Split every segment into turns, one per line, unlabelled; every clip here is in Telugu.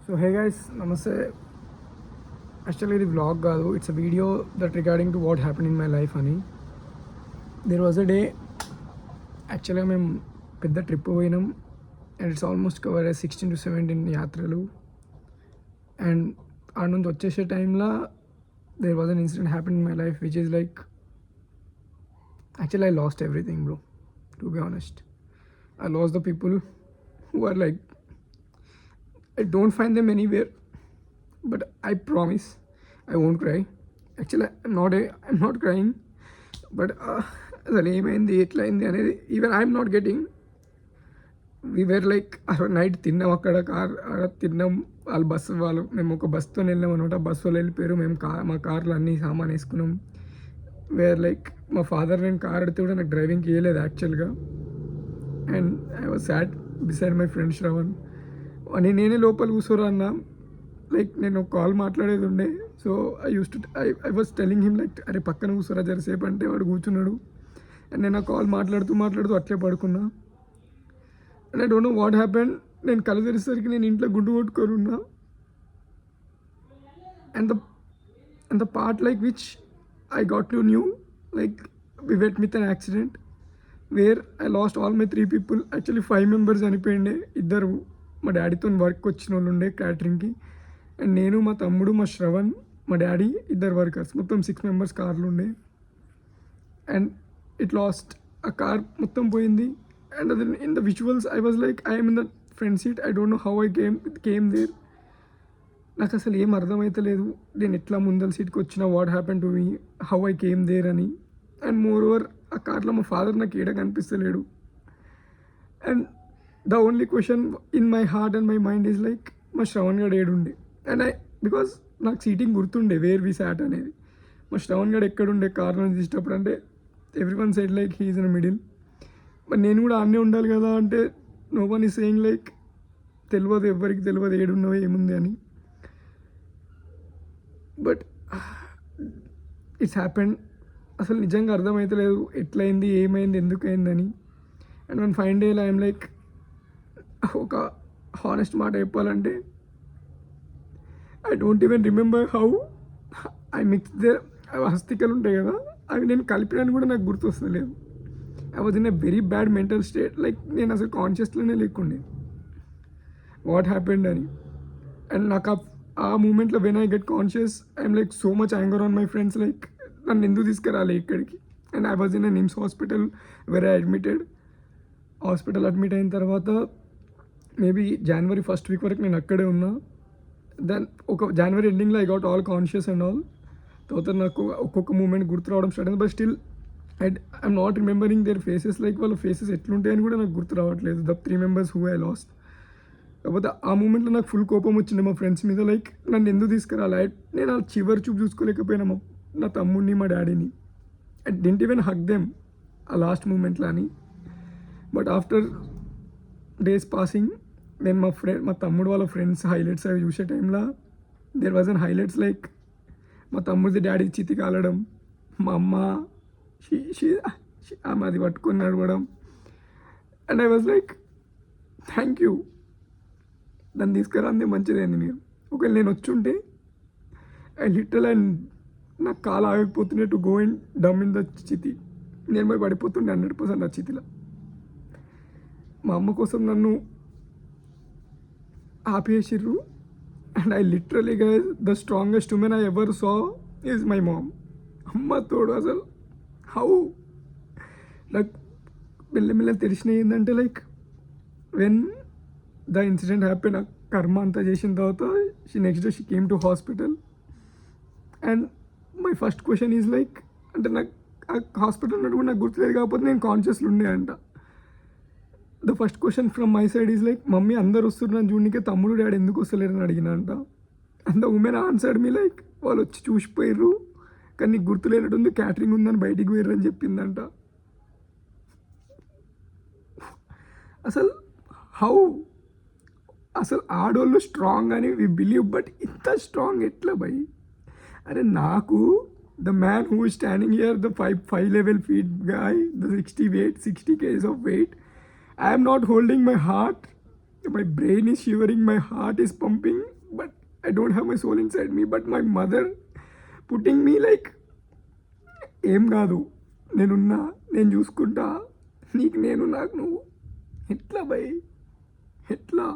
So hey guys, namaste. Actually, the vlog కాదు, it's a video that regarding to what happened in my life అని. There was a day, actually మేము పెద్ద ట్రిప్ పోయినాం and it's almost cover 16 to 17 యాత్రలు. అండ్ ఆడ నుంచి వచ్చేసే టైంలో there was an incident happened in my life which is like, actually I lost everything bro, to be honest. I lost the people who are like, I don't find them anywhere, but I promise I won't cry. Actually, I'm not crying, but అసలు ఏమైంది ఎట్లా అయింది అనేది even I'm not getting. We were like night తిన్నాం అక్కడ తిన్నాం. వాళ్ళు బస్సు వాళ్ళు మేము ఒక బస్సుతో వెళ్ళాం అనమాట. బస్సులో వెళ్ళిపోయారు. మేము మా కార్లో అన్ని సామాన్ వేసుకున్నాం. వేర్ లైక్ మా ఫాదర్ నేను కార్ అడితే కూడా నాకు డ్రైవింగ్కి ఇవ్వలేదు యాక్చువల్గా. And I was sad beside my friend Shravan అని. నేనే లోపల కూర్చోరా అన్నా, లైక్ నేను ఒక కాల్ మాట్లాడేది ఉండే. So I was telling him like, అరే పక్కన కూర్చోరా జరసేపు అంటే వాడు కూర్చున్నాడు. అండ్ నేను ఆ కాల్ మాట్లాడుతూ అట్లే పడుకున్నా. And I don't know what happen. నేను కళ్ళు తెరిసేసరికి నేను ఇంట్లో గుడ్డు కొట్టుకొని ఉన్నా. And the part like which I got to know like we met with an accident where I lost all my 3 people. Actually 5 members చనిపోయిండే. 2 మా డాడీతో వర్క్ వచ్చిన వాళ్ళు ఉండే క్యాటరింగ్కి. అండ్ నేను, మా తమ్ముడు, మా శ్రవణ్, మా డాడీ, 2 వర్కర్స్, మొత్తం 6 members కార్లు ఉండే. అండ్ ఇట్ లాస్ట్, ఆ కార్ మొత్తం పోయింది. అండ్ అది in the visuals I was like, I'm in the front seat. I don't know how I came there. నాకు అసలు ఏం అర్థమవుతలేదు నేను ఎట్లా ముందల సీట్కి వచ్చిన, what happen to me, how I came there అని. అండ్ మోర్ ఓవర్ ఆ కార్లో మా ఫాదర్ నాకు ఏడ కనిపిస్తలేడు. And the only question in my heart and my mind is like, మా శ్రవణ్ గడ్ ఏడుండే. అండ్ బికాస్ నాకు సీటింగ్ గుర్తుండే వేర్ వి సాట్ అనేది. మా శ్రవణ్ గడ్ ఎక్కడుండే కార్ నుంచి తీసేటప్పుడు అంటే every one side like he is in middle. But నేను కూడా అన్నీ ఉండాలి కదా అంటే no one is saying like, తెలియదు, ఎవరికి తెలియదు ఏడున్నావో ఏముంది అని. But it's happened. అసలు నిజంగా అర్థమవుతలేదు ఎట్లయింది, ఏమైంది, ఎందుకు అయిందని. అండ్ వన్ ఫైన్ డేలో ఐఎమ్ లైక్, ఒక హానెస్ట్ మాట చెప్పాలంటే I don't even remember how I mix the హస్తికలు ఉంటాయి కదా, అవి నేను కలిపినాను కూడా నాకు గుర్తొస్తలేదు. I was in a very bad mental state. Like నేను అసలు కాన్షియస్లోనే లేకుండే వాట్ హ్యాపెండ్ అని. అండ్ నాకు ఆ మూమెంట్లో when I get conscious I'm like so much anger on my friends, like నన్ను ఎందుకు తీసుకురాలి ఇక్కడికి. And I was in a NIMS hospital where I admitted. Hospital admit అయిన తర్వాత మేబీ January 1st week వరకు నేను అక్కడే ఉన్నా. దెన్ ఒక January ఎండింగ్లో I got all conscious and all. తర్వాత నాకు ఒక్కొక్క మూమెంట్ గుర్తు రావడం స్టార్ట్ అయింది. But still I'm not remembering their faces. Like వాళ్ళ ఫేసెస్ ఎట్లుంటాయని కూడా నాకు గుర్తు రావట్లేదు. The 3 members who I last. కాకపోతే ఆ మూమెంట్లో నాకు ఫుల్ కోపం వచ్చింది మా ఫ్రెండ్స్ మీద. లైక్ నన్ను ఎందుకు తీసుకురాలి. నేను ఆ చివరి చూపు చూసుకోలేకపోయినా నా తమ్ముడిని, మా డాడీని. I didn't even hug them ఆ లాస్ట్ మూమెంట్లో అని. బట్ ఆఫ్టర్ డేస్ పాసింగ్ నేను మా తమ్ముడు వాళ్ళ ఫ్రెండ్స్ హైలైట్స్ అవి చూసే టైంలో there was an highlights like మా తమ్ముడిది డాడీ చితి కాలడం, మా అమ్మ ఆమె అది పట్టుకొని నడవడం. And I was like, thank you, దాన్ని తీసుకురాంది మంచిదైంది మీరు. ఒకవేళ నేను వచ్చుంటే ఐ లిటరల్ అండ్ నాకు కాలు ఆగకపోతుండే టు గో అండ్ డమ్ ఇన్ ద చితి. నేను పోయి పడిపోతుండే 100% ఆ చితిలో. మా అమ్మ కోసం నన్ను ఆపేసిర్రు. And I literally guys, the strongest women I ever saw is my mom. అమ్మ తోడు అసలు హౌ లైక్ మెల్లమెల్ల తెలిసిన ఏంటంటే like when the incident happen, ఆ కర్మ అంతా చేసిన తర్వాత next day she came to hospital. And my first question is like, అంటే నాకు ఆ హాస్పిటల్ ఉన్నట్టు కూడా నాకు గుర్తులేదు, కాకపోతే నేను కాన్షియస్లో ఉండే అంట. The first question from my side is like, mummy అందరు వస్తున్నాను చూడనికే, తమ్ముడు డాడీ ఎందుకు వస్తలేరని అడిగిన అంట. And the women answered me like, వాళ్ళు వచ్చి చూసిపోయారు కానీ నీకు గుర్తులేనట్టుంది, క్యాటరింగ్ ఉందని బయటికి పోయారు అని చెప్పిందంట. అసలు హౌ, అసలు ఆడోళ్ళు స్ట్రాంగ్ అని వి బిలీవ్, బట్ ఇంత స్ట్రాంగ్ ఎట్లా భయ్. అరే నాకు the man who standing here, the 5'11" guy, the 60 kgs of weight, I am not holding my heart My brain is shivering, my heart is pumping, but I don't have my soul inside me. But my mother putting me like, ఏం కాదు, నేనున్నా, నేను చూసుకుంటా, నీకు నేను, నాకు నువ్వు. ఎట్లా భయ్, ఎట్లా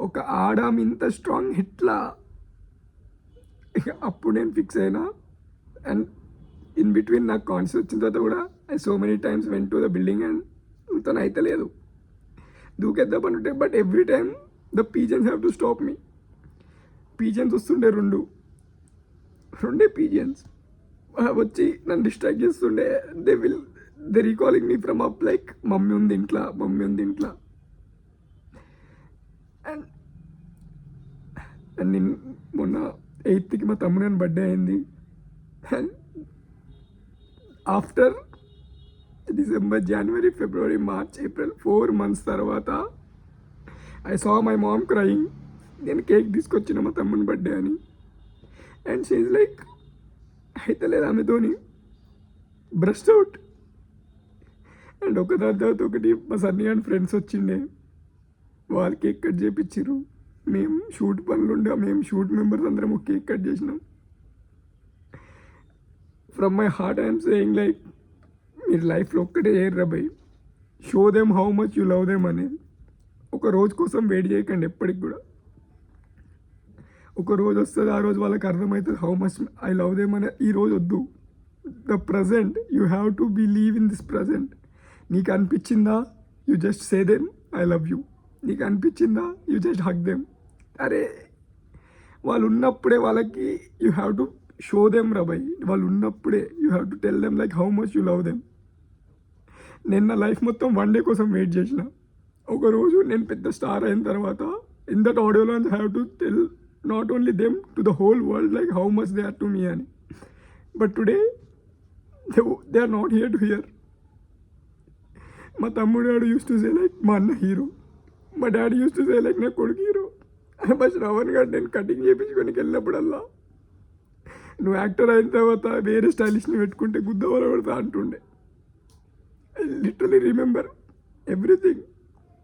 ఒక ఆడాం ఇంత స్ట్రాంగ్, ఎట్లా? ఇక అప్పుడు నేను ఫిక్స్ అయినా. అండ్ ఇన్ బిట్వీన్ నాకు కాన్షియస్ వచ్చిన తర్వాత కూడా I so many times went to the building and తను అయితే లేదు, దూకేద్దాం అనుంటే. But every time the pigeons have to stop me. Pigeons వస్తుండే రెండే పీజన్స్ వచ్చి నన్ను డిస్ట్రాక్ట్ చేస్తుండే. They recalling me from up like mummy ఉంది ఇంట్లో, మమ్మీ ఉంది ఇంట్లో. అండ్ నేను మొన్న 8th మా తమ్ముడు అని బర్త్డే అయింది. And after December, January, February, March, April 4 months తర్వాత I saw my mom crying. నేను కేక్ తీసుకొచ్చిన మా తమ్ముని బర్త్డే అని. అండ్ షీ ఈజ్ లైక్, అయితే లేదు ఆమెతోని బ్రస్ట్ అవుట్. అండ్ ఒకదాని తర్వాత ఒకటి మా సన్నీ అండ్ ఫ్రెండ్స్ వచ్చిండే, వాళ్ళు కేక్ కట్ చేయించారు. మేము షూట్ పనులుండే, మేము షూట్ మెంబర్స్ అందరం ఒక కేక్ కట్ చేసినాం. From my heart I'm saying like, మీరు లైఫ్లో ఒక్కటే చేయర్రా భయ్, show them how much you love them అనేది. ఒక రోజు కోసం వెయిట్ చేయకండి ఎప్పటికి కూడా. ఒక రోజు వస్తుంది, ఆ రోజు వాళ్ళకి అర్థమవుతుంది how much I love them అనే. ఈ రోజు వద్దు, the present you have to believe in this present. నీకు అనిపించిందా, you just say them I love you. నీకు అనిపించిందా, యూ జస్ట్ హగ్ దెమ్. అరే వాళ్ళు ఉన్నప్పుడే వాళ్ళకి you have to show them రా భయ్. వాళ్ళు ఉన్నప్పుడే you have to tell them like how much you love them. నేను నా లైఫ్ మొత్తం 1 day కోసం వెయిట్ చేసిన. ఒకరోజు నేను పెద్ద స్టార్ అయిన తర్వాత in that audio launch I have to tell not only them to the whole world like how much they are to me అని. But today they are not here to hear. మా తమ్ముడు daddy use to say like మా అన్న హీరో, మా daddy use to say like నా కొడుకు హీరో. మా శ్రవణ్ గారు నేను కటింగ్ చేయించుకొని వెళ్ళినప్పుడల్లా, నువ్వు యాక్టర్ అయిన తర్వాత వేరే స్టైలిష్ని పెట్టుకుంటే గుద్దవల పడతా అంటుండే. I literally remember everything.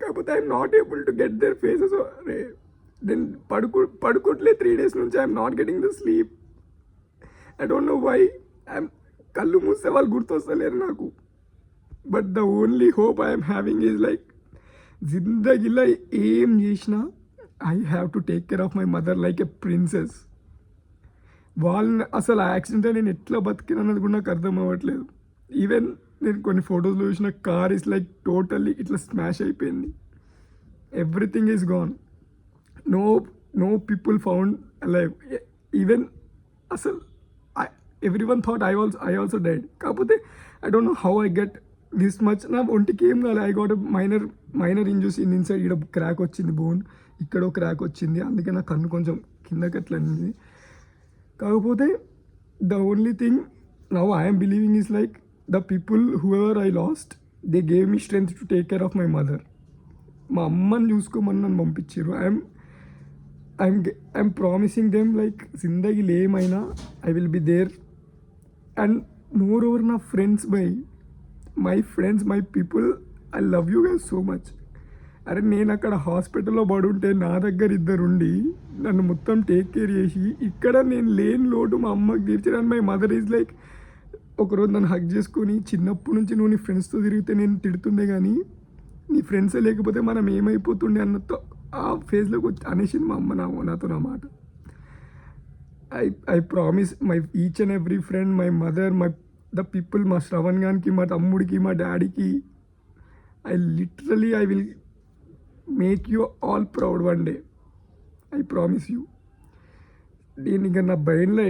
కాకపోతే I'm not able to get their faces. అరే నేను పడుకోవట్లే 3 days నుంచి. I'm not getting the sleep. I don't know why. I'm కళ్ళు మూస్తే వాళ్ళు గుర్తొస్తలేరు నాకు. But the only hope I'm having is like, జిందగీలో ఏం చేసినా I have to take care of my mother like a princess. వాళ్ళని అసలు ఆ యాక్సిడెంట్ నేను ఎట్లా బతికినన్నది కూడా నాకు అర్థం అవ్వట్లేదు. ఈవెన్ నేను కొన్ని ఫొటోస్లో చూసిన కార్ ఇస్ లైక్ టోటల్లీ ఇట్లా స్మాష్ అయిపోయింది. Everything is gone. No people found alive. Even అసలు every one thought I also died. కాకపోతే I don't know how I get this much. నా ఒంటికి ఏం కాదు. I got minor injuries inside. ఇక్కడ క్రాక్ వచ్చింది, బోన్ ఇక్కడ క్రాక్ వచ్చింది. అందుకే నా కన్ను కొంచెం కిందకి అట్లా అయింది. కాకపోతే the only thing now I'm believing is like the people who ever I lost, they gave me strength to take care of my mother. మా అమ్మని చూసుకోమని నన్ను పంపించారు. ఐఎమ్ ప్రామిసింగ్ దెమ్ లైక్ జిందగీలో ఏమైనా I will be there. And moreover నా friends my friends, my people, I love you guys so much. అరే నేను అక్కడ హాస్పిటల్లో పడుంటే నా దగ్గర ఇద్దరుండి నన్ను మొత్తం టేక్ కేర్ చేసి, ఇక్కడ నేను లేని లోటు మా అమ్మకి తీర్చడానికి మై మదర్ ఈజ్ లైక్, ఒకరోజు నన్ను హగ్ చేసుకొని, చిన్నప్పటి నుంచి నువ్వు నీ ఫ్రెండ్స్తో తిరిగితే నేను తిడుతుండే కానీ నీ ఫ్రెండ్సే లేకపోతే మనం ఏమైపోతుండే అన్నతో ఆ ఫేజ్లోకి వచ్చి అనేసింది మా అమ్మ నాతో నా మాట. I promise my each and every friend, my mother, the people, మా శ్రవణ్ గానికి, మా తమ్ముడికి, మా డాడీకి, I will make you all proud one day. I promise you. నేను ఇంకా నా బ్రెయిన్లో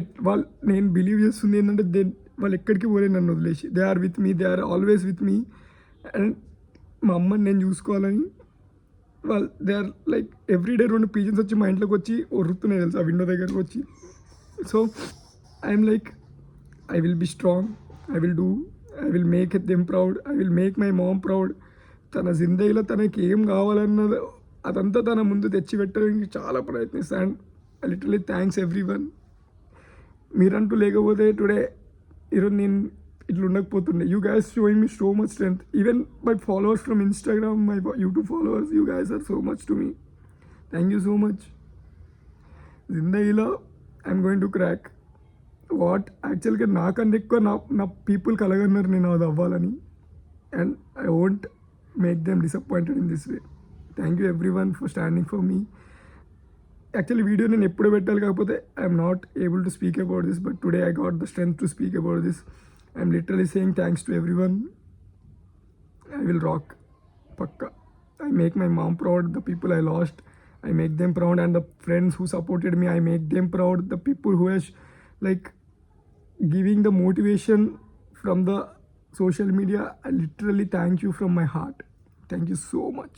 నేను బిలీవ్ చేస్తుంది ఏంటంటే వాళ్ళు ఎక్కడికి పోలేదు నన్ను వదిలేసి. They are with me, they are always with me. And మా అమ్మని నేను చూసుకోవాలని they are like everyday 2 pigeons వచ్చి మా ఇంట్లోకి వచ్చి ఒరుతున్నాయి తెలుసు, ఆ విండో దగ్గరకు వచ్చి. So I'm like, I will be strong, I will make them proud, I will make my mom proud. తన జిందగీలో తనకి ఏం కావాలన్నది అదంతా తన ముందు తెచ్చిపెట్టడానికి చాలా ప్రయత్నిస్తాను. And I literally thanks every one. మీరంటూ లేకపోతే టుడే ఈరోజు నేను ఇట్లా ఉండకపోతుండే. You guys showing me so much strength. Even my followers from Instagram, my YouTube followers, you guys are so much to me. Thank you so much. జిందగీలో I'm going to crack what యాక్చువల్గా నాకన్నా ఎక్కువ నా పీపుల్ కలగన్నారు నేను అది అవ్వాలని. And I won't make them disappointed in this way. Thank you every one for standing for me. Actually video నేను ఎప్పుడు పెట్టాలి, కాకపోతే I'm not able to speak about this, but today I got the strength to speak about this. I'm literally saying thanks to every one. I will rock. Pakka. I make my mom proud. The people I lost, I make them proud. And the friends who supported me, I make them proud. The people who has like giving the motivation from the social media, I literally thank you from my heart. Thank you so much.